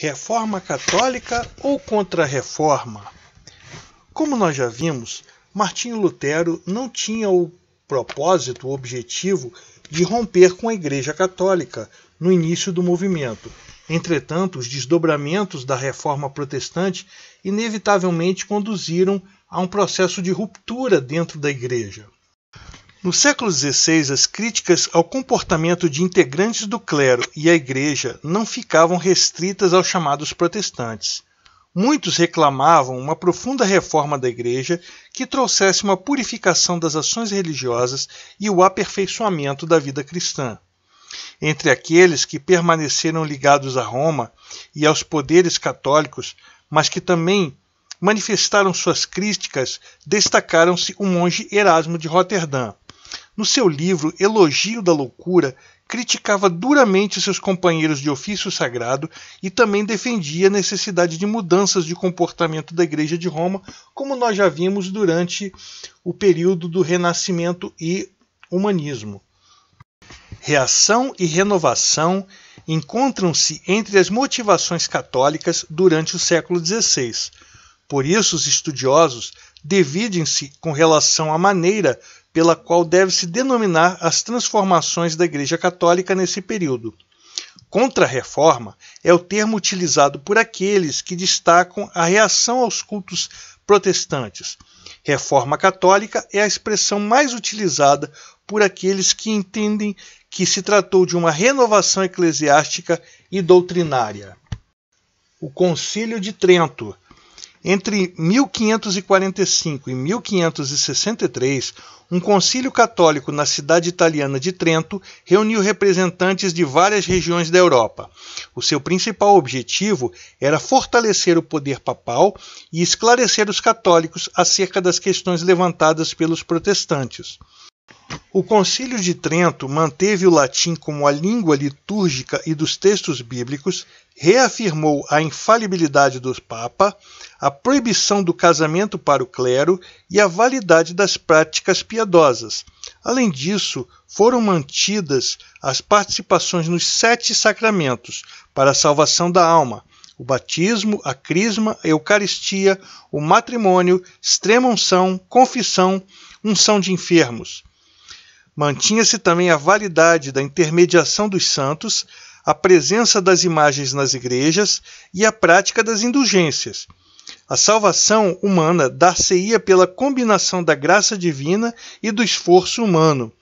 Reforma católica ou contra-reforma? Como nós já vimos, Martinho Lutero não tinha o propósito, o objetivo de romper com a Igreja Católica no início do movimento. Entretanto, os desdobramentos da Reforma Protestante inevitavelmente conduziram a um processo de ruptura dentro da Igreja. No século XVI, as críticas ao comportamento de integrantes do clero e à Igreja não ficavam restritas aos chamados protestantes. Muitos reclamavam uma profunda reforma da Igreja que trouxesse uma purificação das ações religiosas e o aperfeiçoamento da vida cristã. Entre aqueles que permaneceram ligados a Roma e aos poderes católicos, mas que também manifestaram suas críticas, destacaram-se o monge Erasmo de Roterdã. No seu livro Elogio da Loucura, criticava duramente seus companheiros de ofício sagrado e também defendia a necessidade de mudanças de comportamento da Igreja de Roma, como nós já vimos durante o período do Renascimento e Humanismo. Reação e renovação encontram-se entre as motivações católicas durante o século XVI. Por isso, os estudiosos dividem-se com relação à maneira pela qual deve-se denominar as transformações da Igreja Católica nesse período. Contra-reforma é o termo utilizado por aqueles que destacam a reação aos cultos protestantes. Reforma católica é a expressão mais utilizada por aqueles que entendem que se tratou de uma renovação eclesiástica e doutrinária. O Concílio de Trento. Entre 1545 e 1563, um concílio católico na cidade italiana de Trento reuniu representantes de várias regiões da Europa. O seu principal objetivo era fortalecer o poder papal e esclarecer os católicos acerca das questões levantadas pelos protestantes. O Concílio de Trento manteve o latim como a língua litúrgica e dos textos bíblicos, reafirmou a infalibilidade do Papa, a proibição do casamento para o clero e a validade das práticas piedosas. Além disso, foram mantidas as participações nos 7 sacramentos para a salvação da alma: o batismo, a crisma, a eucaristia, o matrimônio, extrema-unção, confissão, unção de enfermos. Mantinha-se também a validade da intermediação dos santos, a presença das imagens nas igrejas e a prática das indulgências. A salvação humana dar-se-ia pela combinação da graça divina e do esforço humano.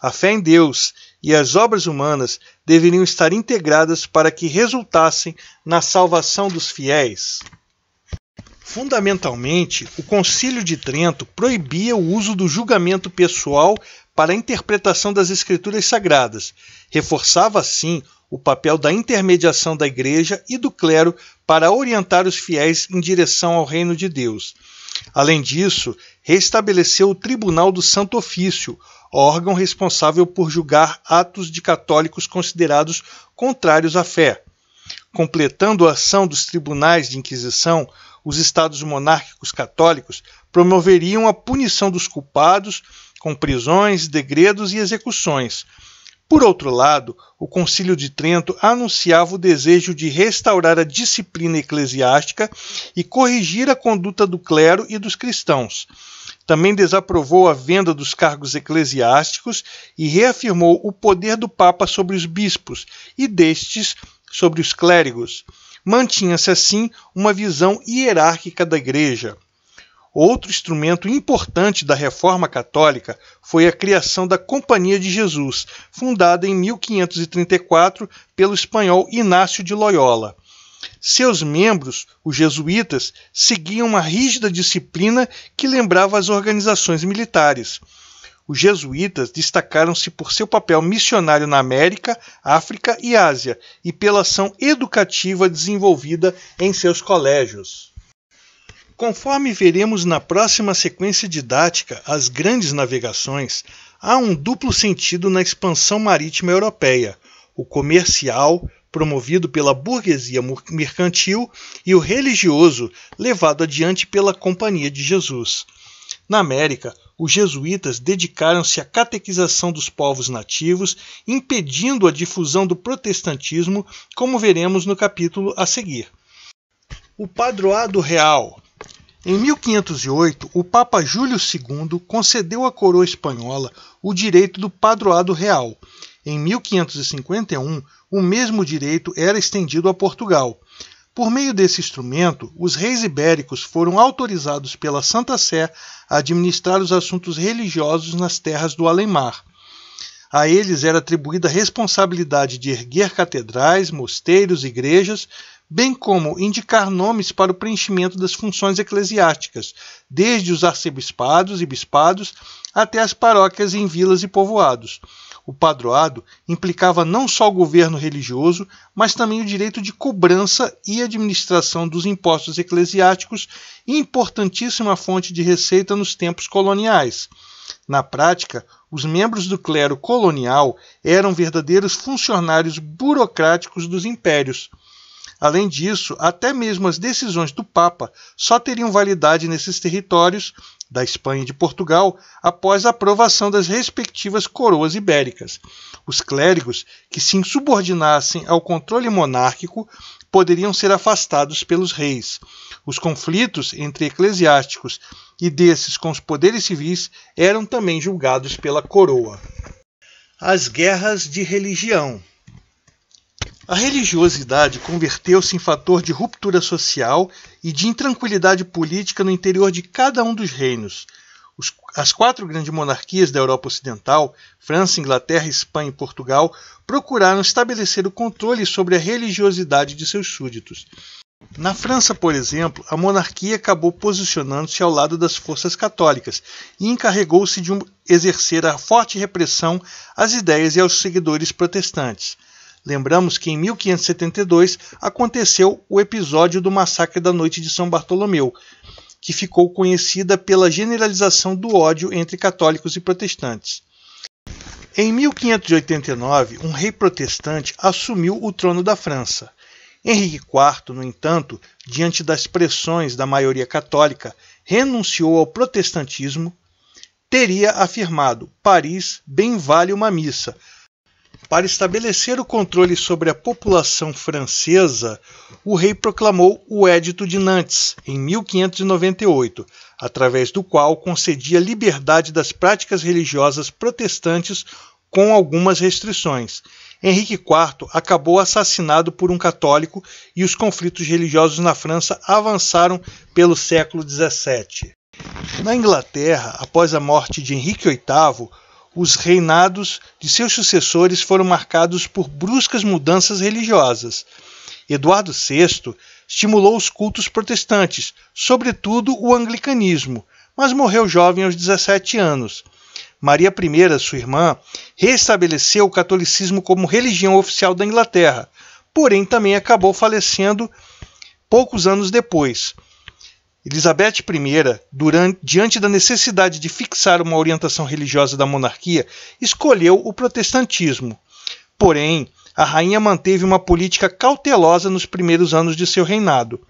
A fé em Deus e as obras humanas deveriam estar integradas para que resultassem na salvação dos fiéis. Fundamentalmente, o Concílio de Trento proibia o uso do julgamento pessoal para a interpretação das Escrituras Sagradas. Reforçava, assim, o papel da intermediação da Igreja e do clero para orientar os fiéis em direção ao reino de Deus. Além disso, restabeleceu o Tribunal do Santo Ofício, órgão responsável por julgar atos de católicos considerados contrários à fé. Completando a ação dos tribunais de Inquisição, os estados monárquicos católicos promoveriam a punição dos culpados com prisões, degredos e execuções. Por outro lado, o Concílio de Trento anunciava o desejo de restaurar a disciplina eclesiástica e corrigir a conduta do clero e dos cristãos. Também desaprovou a venda dos cargos eclesiásticos e reafirmou o poder do Papa sobre os bispos e destes sobre os clérigos. Mantinha-se, assim, uma visão hierárquica da Igreja. Outro instrumento importante da Reforma Católica foi a criação da Companhia de Jesus, fundada em 1534 pelo espanhol Inácio de Loyola. Seus membros, os jesuítas, seguiam uma rígida disciplina que lembrava as organizações militares. Os jesuítas destacaram-se por seu papel missionário na América, África e Ásia e pela ação educativa desenvolvida em seus colégios. Conforme veremos na próxima sequência didática, as grandes navegações, há um duplo sentido na expansão marítima europeia: o comercial, promovido pela burguesia mercantil, e o religioso, levado adiante pela Companhia de Jesus. Na América, os jesuítas dedicaram-se à catequização dos povos nativos, impedindo a difusão do protestantismo, como veremos no capítulo a seguir. O Padroado Real. Em 1508, o Papa Júlio II concedeu à coroa espanhola o direito do Padroado Real. Em 1551, o mesmo direito era estendido a Portugal. Por meio desse instrumento, os reis ibéricos foram autorizados pela Santa Sé a administrar os assuntos religiosos nas terras do além-mar. A eles era atribuída a responsabilidade de erguer catedrais, mosteiros, igrejas, bem como indicar nomes para o preenchimento das funções eclesiásticas, desde os arcebispados e bispados até as paróquias em vilas e povoados. O padroado implicava não só o governo religioso, mas também o direito de cobrança e administração dos impostos eclesiásticos, importantíssima fonte de receita nos tempos coloniais. Na prática, os membros do clero colonial eram verdadeiros funcionários burocráticos dos impérios. Além disso, até mesmo as decisões do Papa só teriam validade nesses territórios da Espanha e de Portugal após a aprovação das respectivas coroas ibéricas. Os clérigos que se insubordinassem ao controle monárquico poderiam ser afastados pelos reis. Os conflitos entre eclesiásticos e desses com os poderes civis eram também julgados pela coroa. As guerras de religião. A religiosidade converteu-se em fator de ruptura social e de intranquilidade política no interior de cada um dos reinos. As quatro grandes monarquias da Europa Ocidental, França, Inglaterra, Espanha e Portugal, procuraram estabelecer o controle sobre a religiosidade de seus súditos. Na França, por exemplo, a monarquia acabou posicionando-se ao lado das forças católicas e encarregou-se de exercer a forte repressão às ideias e aos seguidores protestantes. Lembramos que em 1572 aconteceu o episódio do massacre da Noite de São Bartolomeu, que ficou conhecida pela generalização do ódio entre católicos e protestantes. Em 1589, um rei protestante assumiu o trono da França. Henrique IV, no entanto, diante das pressões da maioria católica, renunciou ao protestantismo, teria afirmado: Paris bem vale uma missa. Para estabelecer o controle sobre a população francesa, o rei proclamou o Edito de Nantes, em 1598, através do qual concedia liberdade das práticas religiosas protestantes com algumas restrições. Henrique IV acabou assassinado por um católico e os conflitos religiosos na França avançaram pelo século XVII. Na Inglaterra, após a morte de Henrique VIII, os reinados de seus sucessores foram marcados por bruscas mudanças religiosas. Eduardo VI estimulou os cultos protestantes, sobretudo o anglicanismo, mas morreu jovem aos 17 anos. Maria I, sua irmã, reestabeleceu o catolicismo como religião oficial da Inglaterra, porém também acabou falecendo poucos anos depois. Elizabeth I, diante da necessidade de fixar uma orientação religiosa da monarquia, escolheu o protestantismo. Porém, a rainha manteve uma política cautelosa nos primeiros anos de seu reinado.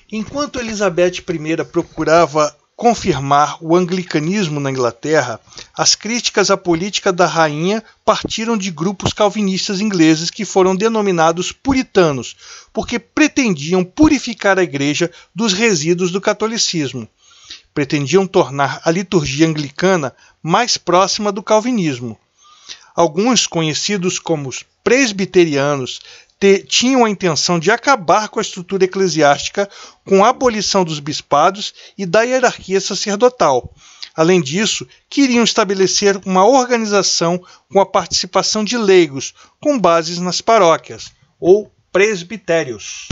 Enquanto Elizabeth I procurava confirmar o anglicanismo na Inglaterra, as críticas à política da rainha partiram de grupos calvinistas ingleses que foram denominados puritanos, porque pretendiam purificar a igreja dos resíduos do catolicismo. Pretendiam tornar a liturgia anglicana mais próxima do calvinismo. Alguns, conhecidos como os presbiterianos, tinham a intenção de acabar com a estrutura eclesiástica com a abolição dos bispados e da hierarquia sacerdotal. Além disso, queriam estabelecer uma organização com a participação de leigos, com bases nas paróquias, ou presbitérios.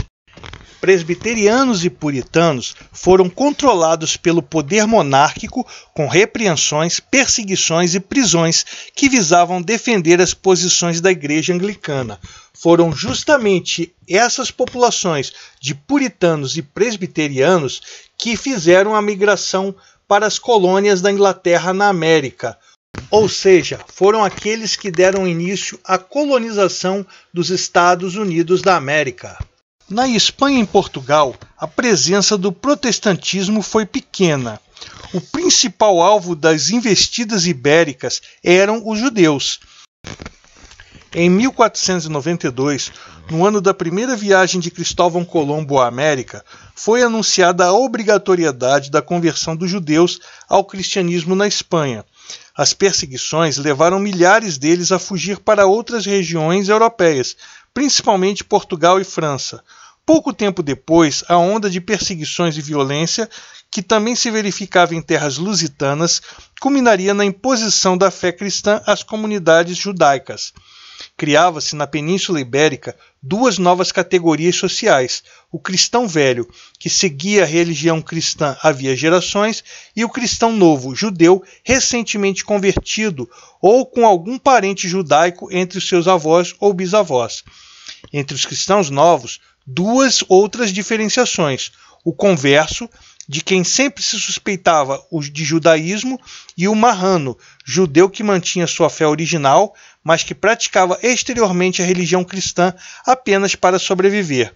Presbiterianos e puritanos foram controlados pelo poder monárquico com repreensões, perseguições e prisões que visavam defender as posições da Igreja Anglicana. Foram justamente essas populações de puritanos e presbiterianos que fizeram a migração para as colônias da Inglaterra na América, ou seja, foram aqueles que deram início à colonização dos Estados Unidos da América. Na Espanha e em Portugal, a presença do protestantismo foi pequena. O principal alvo das investidas ibéricas eram os judeus. Em 1492, no ano da primeira viagem de Cristóvão Colombo à América, foi anunciada a obrigatoriedade da conversão dos judeus ao cristianismo na Espanha. As perseguições levaram milhares deles a fugir para outras regiões europeias, principalmente Portugal e França. Pouco tempo depois, a onda de perseguições e violência, que também se verificava em terras lusitanas, culminaria na imposição da fé cristã às comunidades judaicas. Criava-se na Península Ibérica duas novas categorias sociais: o cristão velho, que seguia a religião cristã havia gerações, e o cristão novo, judeu, recentemente convertido ou com algum parente judaico entre os seus avós ou bisavós. Entre os cristãos novos, duas outras diferenciações: o converso, de quem sempre se suspeitava de judaísmo, e o marrano, judeu que mantinha sua fé original, mas que praticava exteriormente a religião cristã apenas para sobreviver.